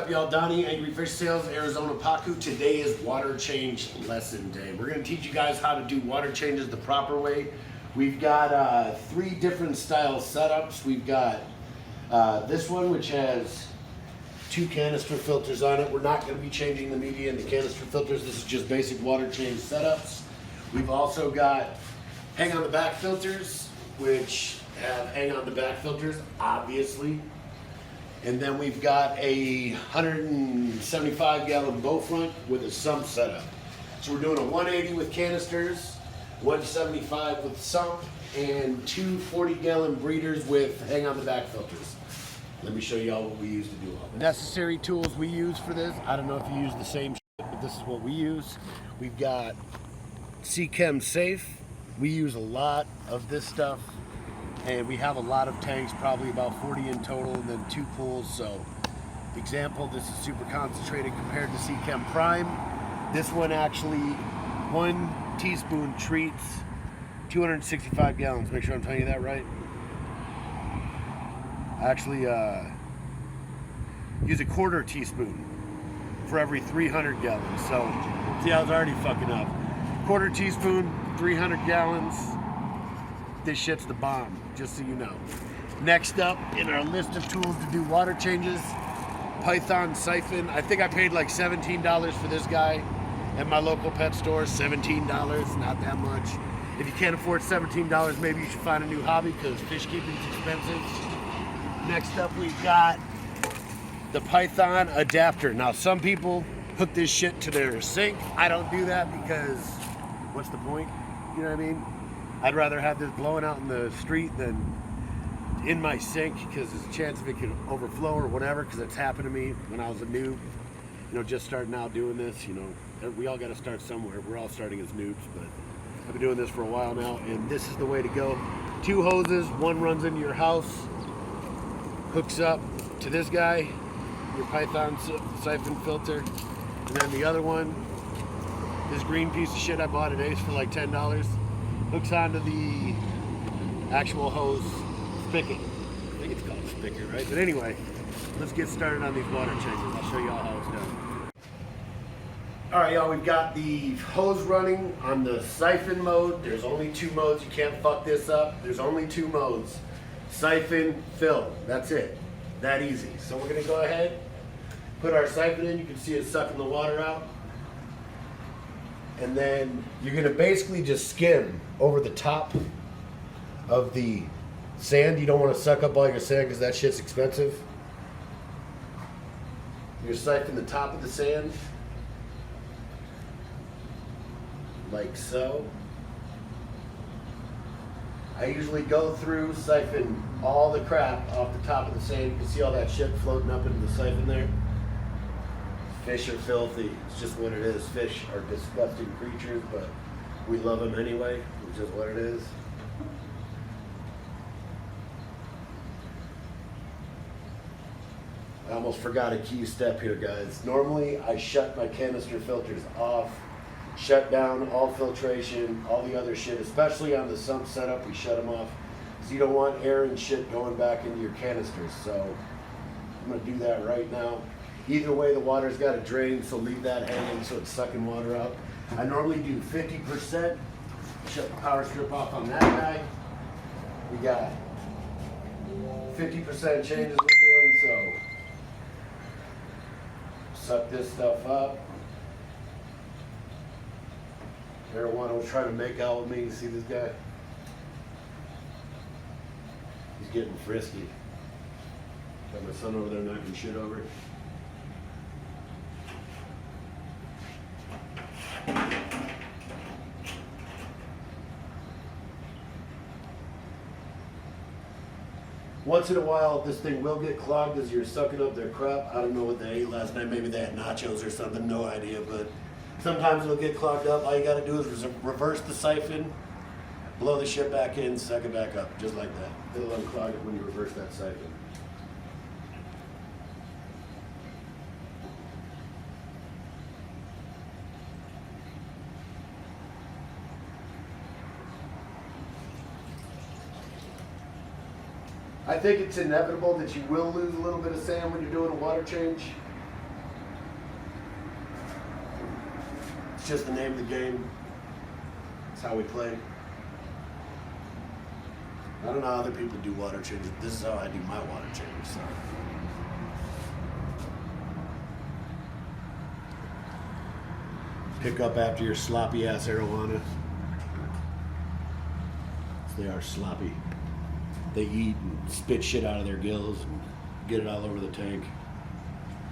up, y'all? Donnie, Angry Fish Sales, Arizona Pacu. Today is water change lesson day. We're going to teach you guys how to do water changes the proper way. We've got 3 different style setups. We've got this one, which has 2 canister filters on it. We're not going to be changing the media in the canister filters. This is just basic water change setups. We've also got hang on the back filters, which have hang on the back filters, obviously. And then we've got a 175 gallon bow front with a sump setup. So we're doing a 180 with canisters, 175 with sump, and 2 40 gallon breeders with hang on the back filters. Let me show y'all what we use to do all this. Necessary tools we use for this. I don't know if you use the same shit, but this is what we use. We've got Chem Safe. We use a lot of this stuff. And we have a lot of tanks, probably about 40 in total, and then 2 pools. So, example, this is super concentrated compared to Chem Prime. This one actually, 1 teaspoon treats 265 gallons. Make sure I'm telling you that right. I actually use a 1/4 teaspoon for every 300 gallons. So, see, I was already fucking up. 1/4 teaspoon, 300 gallons. This shit's the bomb, just so you know. Next up in our list of tools to do water changes, Python siphon. I think I paid like $17 for this guy at my local pet store. $17, not that much. If you can't afford $17, maybe you should find a new hobby because fish keeping is expensive. Next up we've got the Python adapter. Now some people hook this shit to their sink. I don't do that because what's the point? You know what I mean? I'd rather have this blowing out in the street than in my sink because there's a chance of it could overflow or whatever, because it's happened to me when I was a noob, just starting out doing this. We all got to start somewhere. We're all starting as noobs, but I've been doing this for a while now, and this is the way to go. 2 hoses, one runs into your house, hooks up to this guy, your Python siphon filter, and then the other one, this green piece of shit I bought at Ace for like $10, hooks onto the actual hose spigot. I think it's called a spigot, right? But anyway, let's get started on these water changes. I'll show y'all how it's done. All right, y'all, we've got the hose running on the siphon mode. There's only 2 modes. You can't fuck this up. There's only 2 modes. Siphon, fill. That's it. That easy. So we're gonna go ahead, put our siphon in. You can see it sucking the water out. And then you're gonna basically just skim over the top of the sand. You don't want to suck up all your sand because that shit's expensive. You're siphoning the top of the sand, like so. I usually go through, siphon all the crap off the top of the sand. You can see all that shit floating up into the siphon there. Fish are filthy. It's just what it is. Fish are disgusting creatures, but we love them anyway, which is what it is. I almost forgot a key step here, guys. Normally, I shut my canister filters off, shut down all filtration, all the other shit, especially on the sump setup, we shut them off. So you don't want air and shit going back into your canisters. So I'm gonna do that right now. Either way, the water's got to drain, so leave that hanging so it's sucking water out. I normally do 50%. Shut the power strip off on that guy. We got 50% changes we're doing, so suck this stuff up. Marijuana was trying to make out with me. You see this guy? He's getting frisky. Got my son over there knocking shit over. Once in a while, this thing will get clogged as you're sucking up their crap. I don't know what they ate last night. Maybe they had nachos or something. No idea. But sometimes it'll get clogged up. All you got to do is reverse the siphon, blow the shit back in, suck it back up, just like that. It'll unclog it when you reverse that siphon. I think it's inevitable that you will lose a little bit of sand when you're doing a water change. It's just the name of the game. It's how we play. I don't know how other people do water changes. This is how I do my water change. So. Pick up after your sloppy ass arowana. They are sloppy. They eat and spit shit out of their gills and get it all over the tank.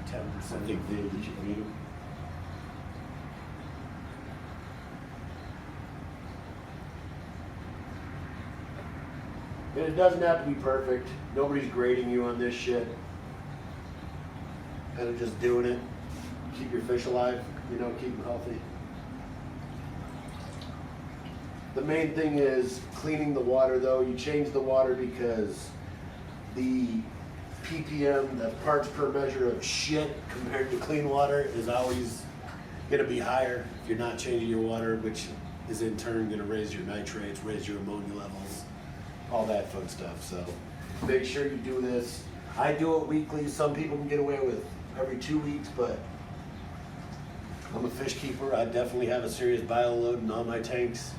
10% think they that you feed them. And it doesn't have to be perfect. Nobody's grading you on this shit. Kind of just doing it. Keep your fish alive, you know, keep them healthy. The main thing is cleaning the water though. You change the water because the ppm, the parts per measure of shit compared to clean water is always gonna be higher if you're not changing your water, which is in turn gonna raise your nitrates, raise your ammonia levels, all that fun stuff. So make sure you do this. I do it weekly. Some people can get away with every 2 weeks, but I'm a fish keeper. I definitely have a serious bio load in all my tanks.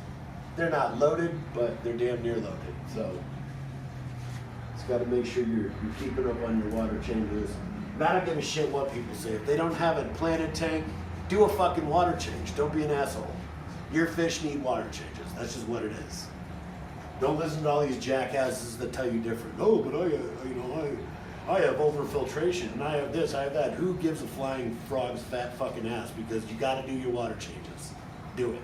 They're not loaded, but they're damn near loaded. So it's got to make sure you're keeping up on your water changes. I don't give a shit what people say. If they don't have a planted tank, do a fucking water change. Don't be an asshole. Your fish need water changes. That's just what it is. Don't listen to all these jackasses that tell you different. Oh, but I have overfiltration and I have this, I have that. Who gives a flying frog's fat fucking ass? Because you got to do your water changes. Do it.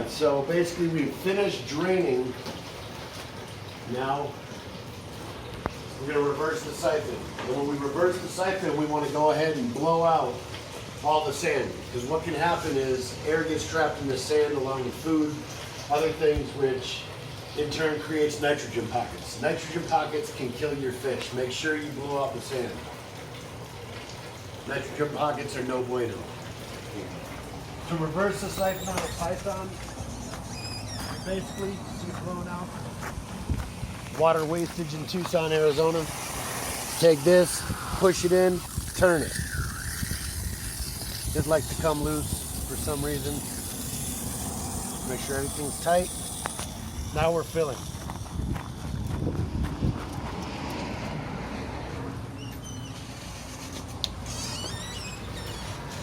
So basically we finished draining. Now we're going to reverse the siphon. And when we reverse the siphon, we want to go ahead and blow out all the sand. Because what can happen is air gets trapped in the sand along with food, other things, which in turn creates nitrogen pockets. Nitrogen pockets can kill your fish. Make sure you blow out the sand. Nitrogen pockets are no bueno. To reverse the siphon on a python, basically, see it blowing out. Water wastage in Tucson, Arizona. Take this, push it in, turn it. It likes to come loose for some reason. Make sure everything's tight. Now we're filling.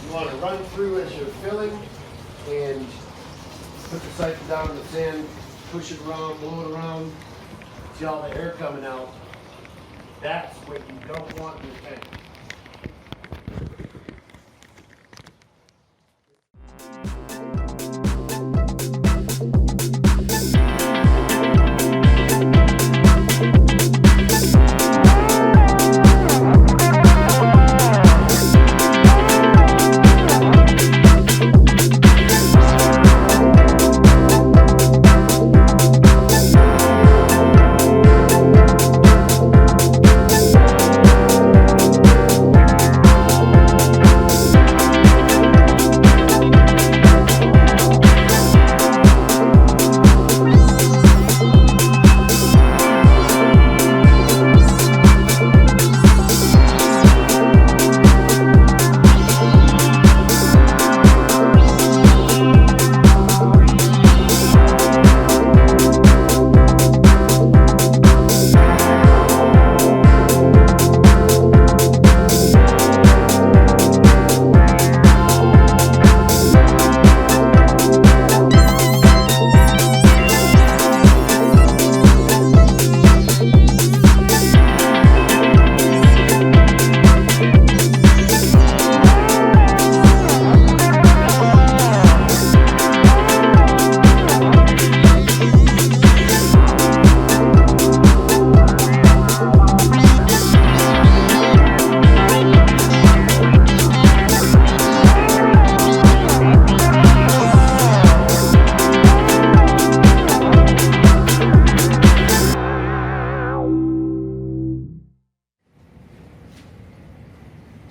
You want to run through as you're filling and put the siphon down in the sand, push it around, blow it around, see all the air coming out. That's what you don't want in your tank.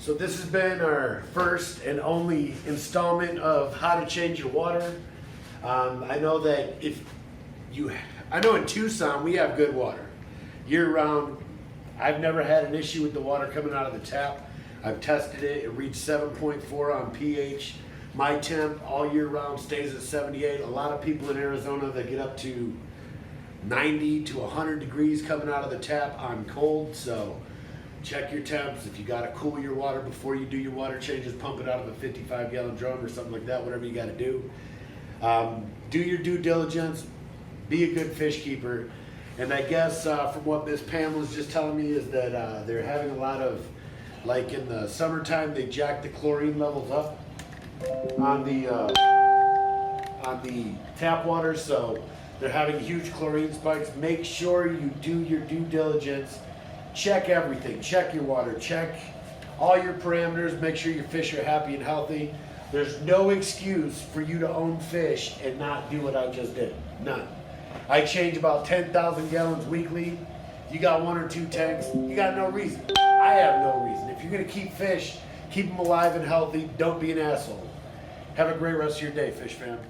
So this has been our first and only installment of how to change your water. I know that I know in Tucson we have good water year round. I've never had an issue with the water coming out of the tap. I've tested it. It reached 7.4 on pH. My temp all year round stays at 78. A lot of people in Arizona that get up to 90 to 100 degrees coming out of the tap on cold. So check your temps. If you got to cool your water before you do your water changes, pump it out of a 55-gallon drum or something like that, whatever you got to do. Do your due diligence. Be a good fish keeper. And I guess from what Miss Pam was just telling me is that they're having a lot of, like in the summertime, they jack the chlorine levels up on the tap water, so they're having huge chlorine spikes. Make sure you do your due diligence. Check everything. Check your water. Check all your parameters. Make sure your fish are happy and healthy. There's no excuse for you to own fish and not do what I just did. None. I change about 10,000 gallons weekly. You got 1 or 2 tanks, you got no reason. I have no reason. If you're gonna keep fish, keep them alive and healthy. Don't be an asshole. Have a great rest of your day, fish fam.